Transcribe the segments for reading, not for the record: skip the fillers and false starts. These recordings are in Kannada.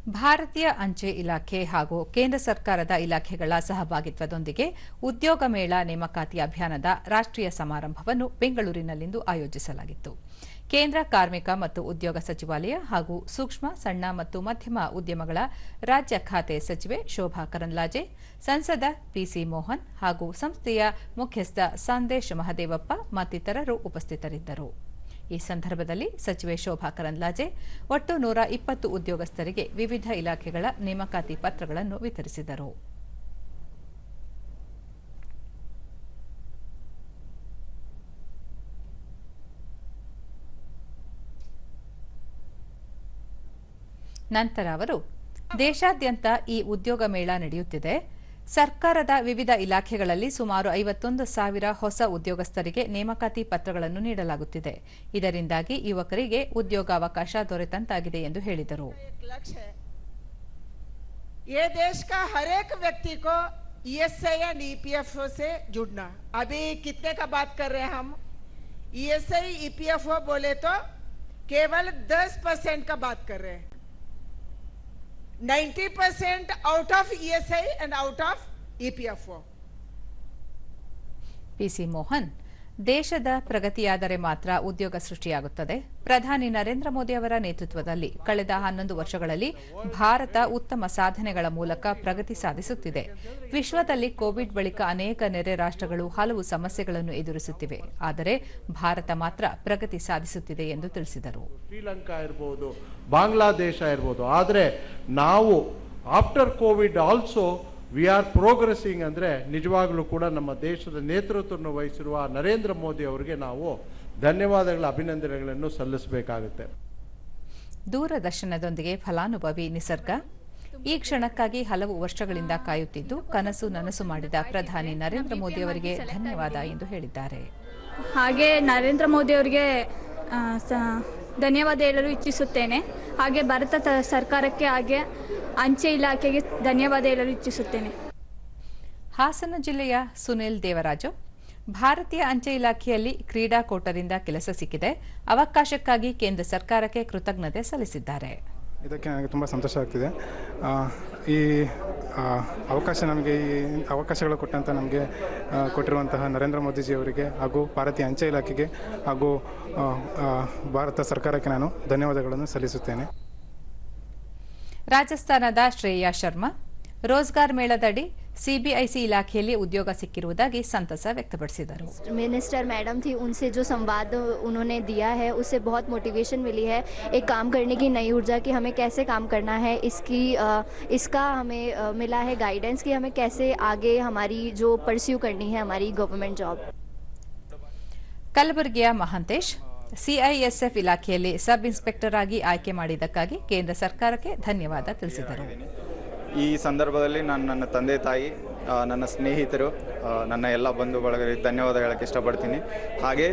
ಭಾರತೀಯ ಅಂಚೆ ಇಲಾಖೆ ಹಾಗೂ ಕೇಂದ್ರ ಸರ್ಕಾರದ ಇಲಾಖೆಗಳ ಸಹಭಾಗಿತ್ವದೊಂದಿಗೆ ಉದ್ಯೋಗ ಮೇಳ ನೇಮಕಾತಿ ಅಭಿಯಾನದ ರಾಷ್ಟ್ರೀಯ ಸಮಾರಂಭವನ್ನು ಬೆಂಗಳೂರಿನಲ್ಲಿಂದು ಆಯೋಜಿಸಲಾಗಿತ್ತು. ಕೇಂದ್ರ ಕಾರ್ಮಿಕ ಮತ್ತು ಉದ್ಯೋಗ ಸಚಿವಾಲಯ ಹಾಗೂ ಸೂಕ್ಷ್ಮ, ಸಣ್ಣ ಮತ್ತು ಮಧ್ಯಮ ಉದ್ಯಮಗಳ ರಾಜ್ಯ ಖಾತೆ ಸಚಿವೆ ಶೋಭಾ ಕರಂದ್ಲಾಜೆ, ಸಂಸದ ಪಿಸಿ ಮೋಹನ್ ಹಾಗೂ ಸಂಸ್ಥೆಯ ಮುಖ್ಯಸ್ಥ ಸಂದೇಶ್ ಮಹದೇವಪ್ಪ ಮತ್ತಿತರರು ಉಪಸ್ಥಿತರಿದ್ದರು. ಈ ಸಂದರ್ಭದಲ್ಲಿ ಸಚಿವೆ ಶೋಭಾ ಕರಂದ್ಲಾಜೆ ಒಟ್ಟು 120 ಉದ್ಯೋಗಸ್ಥರಿಗೆ ವಿವಿಧ ಇಲಾಖೆಗಳ ನೇಮಕಾತಿ ಪತ್ರಗಳನ್ನು ವಿತರಿಸಿದರು. ನಂತರ ಅವರು, ದೇಶಾದ್ಯಂತ ಈ ಉದ್ಯೋಗ ಮೇಳ ನಡೆಯುತ್ತಿದೆ. ಸರ್ಕಾರದ ವಿವಿಧ ಇಲಾಖೆಗಳಲ್ಲಿ ಸುಮಾರು 51,000 ಹೊಸ ಉದ್ಯೋಗಸ್ಥರಿಗೆ ನೇಮಕಾತಿ ಪತ್ರಗಳನ್ನು ನೀಡಲಾಗುತ್ತಿದೆ. ಇದರಿಂದಾಗಿ ಯುವಕರಿಗೆ ಉದ್ಯೋಗಾವಕಾಶ ದೊರೆತಂತಾಗಿದೆ ಎಂದು ಹೇಳಿದರು. ये देश का हर एक व्यक्ति को ईएसआई या ईपीएफओ से जुड़ना. अभी कितने का बात कर रहे हैं हम? ईएसआई ईपीएफओ बोले तो केवल 10% का बात कर रहे हैं. 90% out of ESI and out of EPFO. PC Mohan, ದೇಶದ ಪ್ರಗತಿಯಾದರೆ ಮಾತ್ರ ಉದ್ಯೋಗ ಸೃಷ್ಟಿಯಾಗುತ್ತದೆ. ಪ್ರಧಾನಿ ನರೇಂದ್ರ ಮೋದಿ ಅವರ ನೇತೃತ್ವದಲ್ಲಿ ಕಳೆದ 11 ವರ್ಷಗಳಲ್ಲಿ ಭಾರತ ಉತ್ತಮ ಸಾಧನೆಗಳ ಮೂಲಕ ಪ್ರಗತಿ ಸಾಧಿಸುತ್ತಿದೆ. ವಿಶ್ವದಲ್ಲಿ ಕೋವಿಡ್ ಬಳಿಕ ಅನೇಕ ನೆರೆ ರಾಷ್ಟ್ರಗಳು ಹಲವು ಸಮಸ್ಯೆಗಳನ್ನು ಎದುರಿಸುತ್ತಿವೆ. ಆದರೆ ಭಾರತ ಮಾತ್ರ ಪ್ರಗತಿ ಸಾಧಿಸುತ್ತಿದೆ ಎಂದು ತಿಳಿಸಿದರು. ಶ್ರೀಲಂಕಾ ಇರಬಹುದು, ಬಾಂಗ್ಲಾದೇಶ ಇರಬಹುದು, ಆದರೆ ನಾವು after Covid also we are progressing ಅಂದರೆ ನಿಜವಾಗಲೂ ಕೂಡ ನಮ್ಮ ದೇಶದ ನೇತೃತ್ವವನ್ನು ವಹಿಸಿರುವ ನರೇಂದ್ರ ಮೋದಿ ಅವರಿಗೆ ನಾವು ಧನ್ಯವಾದಗಳ ಅಭಿನಂದನೆಗಳನ್ನು ಸಲ್ಲಿಸಬೇಕಾಗುತ್ತೆ. ದೂರದರ್ಶನದೊಂದಿಗೆ ಫಲಾನುಭವಿ ನಿಸರ್ಗ, ಈ ಕ್ಷಣಕ್ಕಾಗಿ ಹಲವು ವರ್ಷಗಳಿಂದ ಕಾಯುತ್ತಿದ್ದು ಕನಸು ನನಸು ಮಾಡಿದ ಪ್ರಧಾನಿ ನರೇಂದ್ರ ಮೋದಿ ಅವರಿಗೆ ಧನ್ಯವಾದ ಎಂದು ಹೇಳಿದ್ದಾರೆ. ಹಾಗೆ ನರೇಂದ್ರ ಮೋದಿ ಅವರಿಗೆ ಧನ್ಯವಾದ ಹೇಳಲು ಇಚ್ಛಿಸುತ್ತೇನೆ. ಹಾಗೆ ಭಾರತ ಸರ್ಕಾರಕ್ಕೆ ಹಾಗೆ ಅಂಚೆ ಇಲಾಖೆಗೆ ಧನ್ಯವಾದ ಹೇಳಲು ಇಚ್ಛಿಸುತ್ತೇನೆ. ಹಾಸನ ಜಿಲ್ಲೆಯ ಸುನಿಲ್ ದೇವರಾಜು, ಭಾರತೀಯ ಅಂಚೆ ಇಲಾಖೆಯಲ್ಲಿ ಕ್ರೀಡಾಕೋಟದಿಂದ ಕೆಲಸ ಸಿಕ್ಕಿದೆ. ಅವಕಾಶಕ್ಕಾಗಿ ಕೇಂದ್ರ ಸರ್ಕಾರಕ್ಕೆ ಕೃತಜ್ಞತೆ ಸಲ್ಲಿಸಿದ್ದಾರೆ. ಇದಕ್ಕೆ ನನಗೆ ತುಂಬ ಸಂತೋಷ ಆಗ್ತಿದೆ. ಈ ಅವಕಾಶ ನಮಗೆ ಈ ಅವಕಾಶಗಳು ಕೊಟ್ಟಂತ ನಮಗೆ ಕೊಟ್ಟಿರುವಂತಹ ನರೇಂದ್ರ ಮೋದಿಜಿ ಅವರಿಗೆ ಹಾಗೂ ಭಾರತೀಯ ಅಂಚೆ ಇಲಾಖೆಗೆ ಹಾಗೂ ಭಾರತ ಸರ್ಕಾರಕ್ಕೆ ನಾನು ಧನ್ಯವಾದಗಳನ್ನು ಸಲ್ಲಿಸುತ್ತೇನೆ. ರಾಜಸ್ಥಾನದ ಶ್ರೇಯಾ ಶರ್ಮಾ, ರೋಜ್ಗಾರ್ ಮೇಳದಡಿ सीबीआईसी इलाखेಯಲ್ಲಿ ಉದ್ಯೋಗ ಸಿಕ್ಕಿರುವುದಾಗಿ ಸಂತಸ ವ್ಯಕ್ತಪಡಿಸಿದರು. मिनिस्टर मैडम थी, उनसे जो संवाद उन्होंने दिया है उससे बहुत मोटिवेशन मिली है. एक काम करने की नई ऊर्जा कि हमें कैसे काम करना है, इसका हमें मिला है गाइडेंस कि हमें कैसे आगे हमारी जो परस्यू करनी है हमारी गवर्नमेंट जॉब. ಕಲಬುರಗಿಯ ಮಹಾಂತೇಶ್, ಸಿಐಎಸ್ಎಫ್ ಇಲಾಖೆಯಲ್ಲಿ ಸಬ್ ಇನ್ಸ್ಪೆಕ್ಟರ್ ಆಗಿ ಆಯ್ಕೆ ಮಾಡಿದ್ದಕ್ಕಾಗಿ ಕೇಂದ್ರ ಸರ್ಕಾರಕ್ಕೆ ಧನ್ಯವಾದ ತಿಳಿಸಿದರು. ಈ ಸಂದರ್ಭದಲ್ಲಿ ನಾನು ನನ್ನ ತಂದೆ ತಾಯಿ, ನನ್ನ ಸ್ನೇಹಿತರು, ನನ್ನ ಎಲ್ಲ ಬಂಧು ಬಳಗರಿಗೆ ಧನ್ಯವಾದ ಹೇಳಕ್ಕೆ ಇಷ್ಟಪಡ್ತೀನಿ. ಹಾಗೆ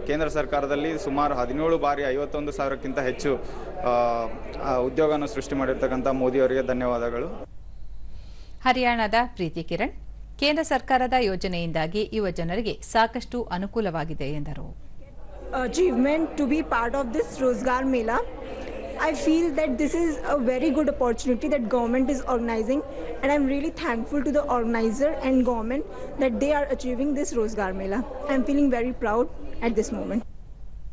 ಕೇಂದ್ರ ಸರ್ಕಾರದಲ್ಲಿ ಸುಮಾರು 17 ಬಾರಿ 51,000ಕ್ಕಿಂತ ಹೆಚ್ಚು ಉದ್ಯೋಗವನ್ನು ಸೃಷ್ಟಿ ಮಾಡಿರ್ತಕ್ಕಂಥ ಮೋದಿ ಅವರಿಗೆ ಧನ್ಯವಾದಗಳು. ಹರಿಯಾಣದ ಪ್ರೀತಿ ಕಿರಣ್, ಕೇಂದ್ರ ಸರ್ಕಾರದ ಯೋಜನೆಯಿಂದಾಗಿ ಯುವ ಜನರಿಗೆ ಸಾಕಷ್ಟು ಅನುಕೂಲವಾಗಿದೆ ಎಂದರು. Achievement to be part of this Rozgar Mela. I feel that this is a very good opportunity that government is organizing, and I'm really thankful to the organizer and government that they are achieving this Rozgar Mela. I'm feeling very proud at this moment.